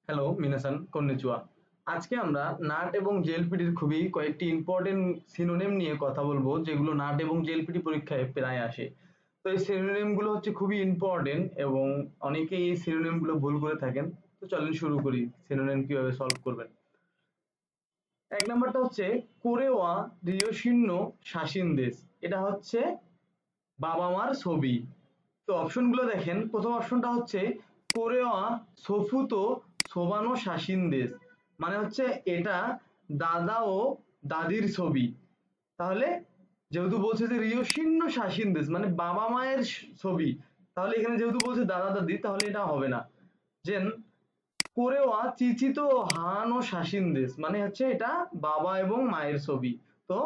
Hello মিনাসান কন্নিচুয়া। আজকে আমরা nut এবং জেএলপিটির খুবই কয়েকটি ইম্পর্টেন্ট সিনোনিম নিয়ে কথা বলবো, যেগুলো নাট এবং জেএলপিটি পরীক্ষায় প্রায় আসে। তো এই সিনোনিম গুলো হচ্ছে খুবই ইম্পর্টেন্ট এবং অনেকেই এই সিনোনিম গুলো ভুল করে থাকেন। তো চলেন শুরু করি সিনোনিম কিভাবে সলভ করবেন। এক নাম্বারটা হচ্ছে কোরেওয়া রিয়োশিন্ন শাসিন দেশ। এটা হচ্ছে বাবা মার ছবি। তো অপশনগুলো দেখেন, প্রথম অপশনটা হচ্ছে কোরেওয়া সোফুতো সোবানো শাসিন দেশ, মানে হচ্ছে এটা দাদা ও দাদির ছবি। তাহলে যেহেতু বলছে যে রিয়োশিন্ন শাসিন দেশ মানে বাবা মায়ের ছবি, তাহলে এখানে যেহেতু বলছে দাদা দাদি, তাহলে এটা হবে না। যেন কোরেওয়া চিচিতো হানো শাসিন দেশ, মানে হচ্ছে এটা বাবা এবং মায়ের ছবি। তো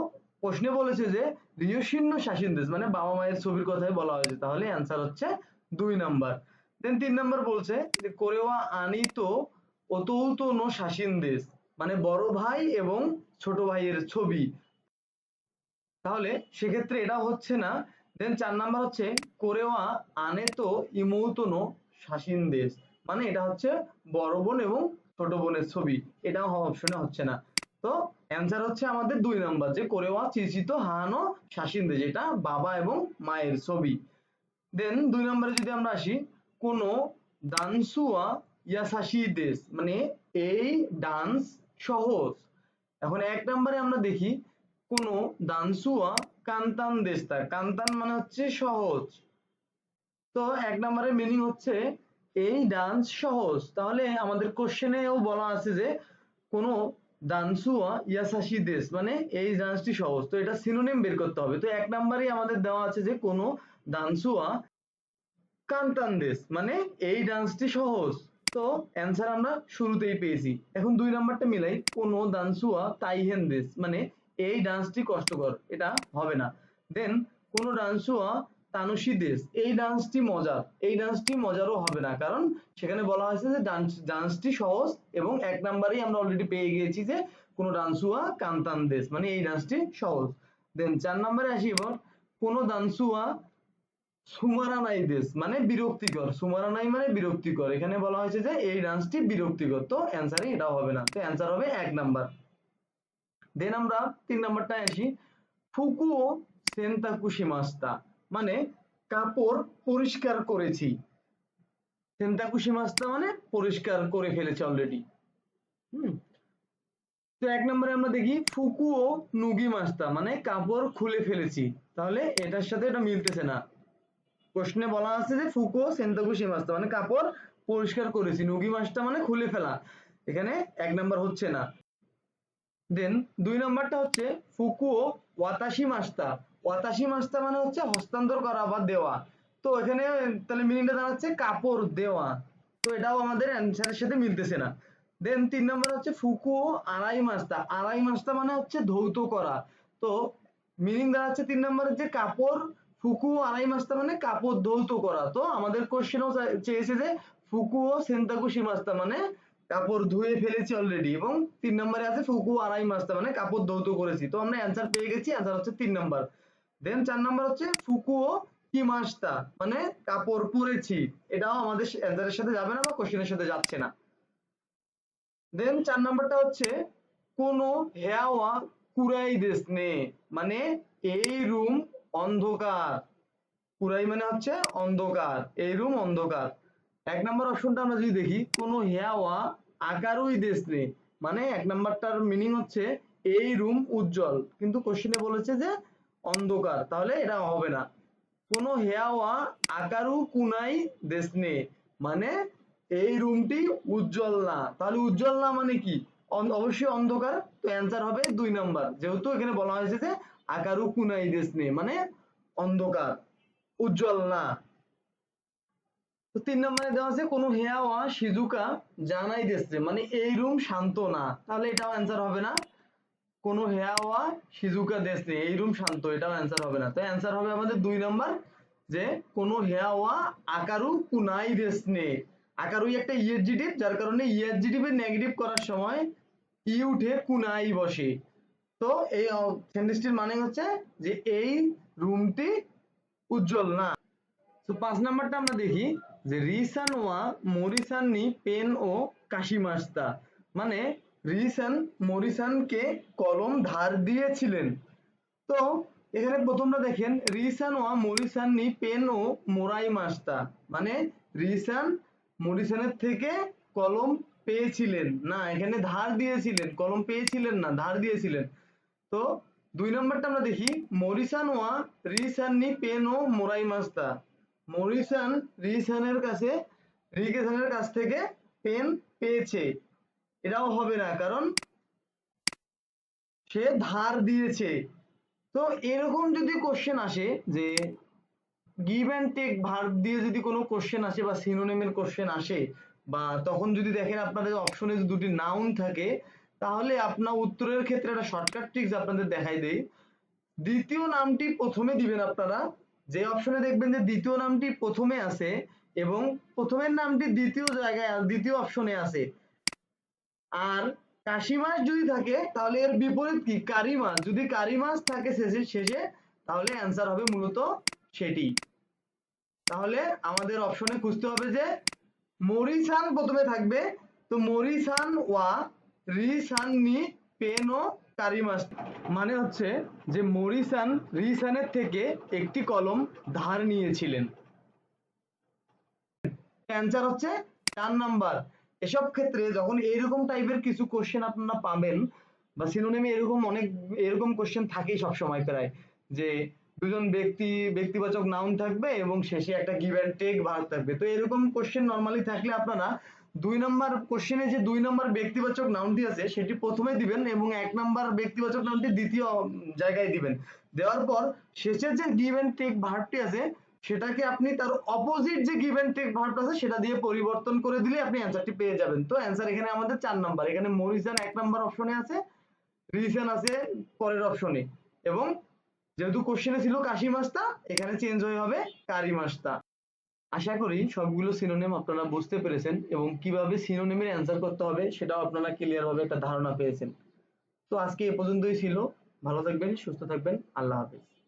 প্রশ্নে বলেছে যে রিয়োশিন্ন শাসিন দেশ মানে বাবা মায়ের ছবির কথাই বলা হয়েছে, তাহলে অ্যান্সার হচ্ছে 2 নাম্বার। দেন 3 নাম্বার বলছে যে কোরেওয়া আনিতো ওতৌতো নো শাসিন দেশ, মানে বড় ভাই এবং ছোট ভাইয়ের ছবি, তাহলে সেক্ষেত্রে এটা হচ্ছে না। দেন 4 নাম্বার হচ্ছে কোরেওয়া আনেতো ইমৌতো নো শাসিন দেশ, মানে এটা হচ্ছে বড় বোন এবং ছোট বোনের ছবি, এটাও অপশনে হচ্ছে না। তো অ্যান্সার হচ্ছে আমাদের 2 নাম্বার, যে কোরেওয়া চিচিতো হানো শাসিন দেশ, এটা বাবা এবং মায়ের ছবি। দেন 2 নম্বরে যদি আমরা আসি, কোনো দানসুয়া ইয়াসাশি দেশ, মানে এই ডান্স সহজ। এখন 1 নম্বরে আমরা দেখি কোনো দানসুয়া কান্তান দেশটা, কান্তান মানে হচ্ছে সহজ। তো 1 নম্বরের মিনিং হচ্ছে এই ডান্স সহজ, তাহলে আমাদের কোশ্চেনেও বলা আছে যে কোনো দানসুয়া ইয়াসাশি দেশ মানে এই ডান্সটি সহজ। তো এটা সিনোনিম বের করতে হবে। তো 1 নম্বরেই আমাদের দেওয়া আছে যে কোনো দানসুয়া কান্তান দেশ মানে এই ডান্সটি সহজ। তো অ্যান্সার আমরা শুরুতেই পেয়েছি। এখন 2 নাম্বারটা মিলাই, কোনো দানসুয়া তাইহেন দেশ মানে এই ডান্সটি কষ্টকর, এটা হবে না। দেন কোনো ডান্সুয়া তানুশি দেশ, এই ডান্সটি মজার, এই ডান্সটি মজারও হবে না, কারণ সেখানে বলা হয়েছে যে ডান্সটি সহজ এবং 1 নাম্বারেই আমরা অলরেডি পেয়ে গিয়েছি যে কোনো ডান্সুয়া কান্তান দেশ মানে এই ডান্সটি সহজ। দেন 4 নাম্বারে আসি এবার, কোনো দানসুয়া সুমারানাই দেশ মানে বিরক্তিকর, সুমারানাই মানে বিরক্তিকর, এখানে বলা হয়েছে যে এই ডান্সটি বিরক্তিকর, তো অ্যান্সারে এটাও হবে না, তো অ্যান্সার হবে 1 নাম্বার। দেন আমরা 3 নাম্বারটায় আসি, ফুকুও সেন্তাকুশিমাস্তা মানে কাপড় পরিষ্কার করেছি, সেন্তাকুশিমাস্তা মানে পরিষ্কার করে ফেলেছে অলরেডি। হুম, তো 1 নম্বরে আমরা দেখি ফুকুও নুগি মাস্তা মানে কাপড় খুলে ফেলেছি, তাহলে এটার সাথে এটা মিলতেছে না। প্রশ্নে বলা আছে যে ফুকুও সেন্তাকুশি মাছটা মানে কাপড় পরিষ্কার করেছি, নুগি মাছটা মানে খুলে ফেলা, এখানে 1 নাম্বার হচ্ছে না। দেন 2 নাম্বারটা হচ্ছে ফুকুও ওয়াতাশি মাছটা, ওয়াতাশি মাছটা মানে হচ্ছে হস্তান্তর করা বা দেওয়া, তো এখানে তাহলে মিনিংটা দাঁড়াচ্ছে কাপড় দেওয়া, তো এটাও আমাদের অ্যান্সারের সাথে মিলতেছে না। দেন 3 নাম্বার হচ্ছে ফুকুও আড়াই মাছটা, আড়াই মাছটা মানে হচ্ছে ধৌত করা, তো মিনিং দাঁড়াচ্ছে 3 নাম্বারের যে কাপড় ফুকুও আড়াই মাছটা মানে কাপড় ধৌত করা, তো আমাদের কোশ্চেনও চেয়েছে যে ফুকুও সেন্তাকুশি মাছটা মানে কাপড় ধুয়ে ফেলেছি অলরেডি, এবং 3 নম্বরে আছে ফুকু আড়াই মাস্তা মানে কাপড় ধৌত করেছি, তো আমরা অ্যান্সার পেয়ে গেছি, অ্যান্সার হচ্ছে 3 নাম্বার। দেন 4 নাম্বার হচ্ছে ফুকুও কি মাস্তা মানে কাপড় পরেছি, এটাও আমাদের অ্যান্সারের সাথে যাবে না বা কোশ্চেনের সাথে যাচ্ছে না। দেন 4 নাম্বারটা হচ্ছে কোনো হেয়াওয়া কুরাই দেশ নে মানে এই রুম অন্ধকার, কুরাই মানে হচ্ছে অন্ধকার, এই রুম অন্ধকার। 1 নাম্বার অপশনটা আমরা যদি দেখি, কোনো হেয়াওয়া আকারুই দেশ নেই মানে 1 নাম্বারটার মিনিং হচ্ছে এই রুম উজ্জ্বল, কিন্তু কোশ্চেনে বলেছে যে অন্ধকার, তাহলে এটা হবে না। কোনো হেয়াওয়া আকারু কুনাই দেশ নেই মানে এই রুমটি উজ্জ্বল না, তাহলে উজ্জ্বল না মানে কি, অবশ্যই অন্ধকার, তো অ্যান্সার হবে 2 নাম্বার, যেহেতু এখানে বলা হয়েছে যে আকারু কুনাই দেশ নেই মানে অন্ধকার, উজ্জ্বল না। তো 3 নম্বরে দেওয়া আছে কোনো হেয়াওয়া শিজুকা জানাই দেশে মানে এই রুম শান্ত না, তাহলে এটাও অ্যান্সার হবে না। কোনো হেয়াওয়া শিজুকা দেশে এই রুম শান্ত, এটাও অ্যান্সার হবে না, তো অ্যান্সার হবে আমাদের 2 নাম্বার, যে কোনো হেয়াওয়া আকারু কুনাই দেশনে, আকারুই একটা ইএডজেটিভ, যার কারণে ইএডজেটিভ এর নেগেটিভ করার সময় ই উঠে কুনাই বসে, তো এই সেন্টেন্সটির মানে হচ্ছে যে এই রুমটি উজ্জ্বল না। তো 5 নাম্বারটা আমরা দেখি, যে রিসান ওয়া মরিসান্নি পেন ও কাশিমাস্তা, মানে রিসান মরিসানকে কলম ধার দিয়েছিলেন। তো এখানে প্রথমটা দেখেন, রিসান ওয়া মরিসান্নি পেন ও মোরাই মাস্তা, মানে রিসান মরিসানের থেকে কলম পেয়েছিলেন না, এখানে ধার দিয়েছিলেন, কলম পেয়েছিলেন না, ধার দিয়েছিলেন। তো ২ নম্বরটা আমরা দেখি, মরিসান ওয়া রিসান্নি পেন ও মোরাই মাস্তা, মরিসান রিকেসানের কাছ থেকে পেন পেয়েছে, এটাও হবে না কারণ সে ধার দিয়েছে। তো এরকম যদি কোশ্চেন আসে যে গিভ অ্যান্ড টেক ভার্ব দিয়ে যদি কোনো কোশ্চেন আসে বা সিনোনিমের কোশ্চেন আসে, বা তখন যদি দেখেন আপনাদের অপশনে যদি দুটি নাউন থাকে, তাহলে আপনার উত্তরের ক্ষেত্রে একটা শর্টকাট ট্রিক্স আপনাদের দেখাই দেই। দ্বিতীয় নামটি প্রথমে দিবেন আপনারা, যে অপশনে দেখবেন যে দ্বিতীয় নামটি প্রথমে আছে এবং প্রথমের নামটি দ্বিতীয় জায়গায় দ্বিতীয় অপশনে আছে, আর কাশি মাছ যদি থাকে তাহলে এর বিপরীত কি, কারি মাছ, যদি কারি মাছ থাকে শেষে তাহলে অ্যান্সার হবে মূলত সেটি। তাহলে আমাদের অপশনে খুঁজতে হবে যে মরিসান প্রথমে থাকবে, তো মরিসান ওয়া রিসান নি পেন ও কারি মাছ, মানে হচ্ছে যে মরিসান রিসানের থেকে একটি কলম ধার নিয়েছিলেন। অ্যান্সার হচ্ছে ৪ নাম্বার। এসব ক্ষেত্রে যখন এইরকম টাইপের কিছু কোশ্চেন আপনারা পাবেন বা সিনোনিমে এরকম কোশ্চেন থাকেই সবসময় প্রায়, যে দুজন ব্যক্তিবাচক নাউন থাকবে এবং শেষে একটা গিভ অ্যান্ড টেক ভার্ব থাকবে। তো এরকম কোশ্চেন নরমালি থাকলে আপনারা ২ নাম্বার কোশ্চেনে যে ২ নাম্বার ব্যক্তিবাচক নাউনটি আছে সেটি প্রথমে দিবেন এবং ১ নাম্বার ব্যক্তিবাচক নাউনটি দ্বিতীয় জায়গায় দিবেন। দেওয়ার পর শেষের যে গিভ অ্যান্ড টেক ভার্বটি আছে সেটাকে আপনি তার অপোজিট যে গিভ অ্যান্ড টেক ভার্বটা আছে সেটা দিয়ে পরিবর্তন করে দিলে আপনি অ্যান্সারটি পেয়ে যাবেন। তো অ্যান্সার এখানে আমাদের ৪ নাম্বার, এখানে মরিসান ১ নাম্বার অপশনে আছে, রিসান আছে পরের অপশনে, এবং যেহেতু কোশ্চেনে ছিল কাশি মাস্তা, এখানে চেঞ্জ হয়ে হবে কারি মাস্তা। আশা করি সবগুলো সিনোনিম আপনারা বুঝতে পেরেছেন এবং কিভাবে সিনোনিমের অ্যান্সার করতে হবে সেটাও আপনারা ক্লিয়ার ভাবে একটা ধারণা পেয়েছেন। তো আজকে এ পর্যন্তই ছিল। ভালো থাকবেন, সুস্থ থাকবেন, আল্লাহ হাফেজ।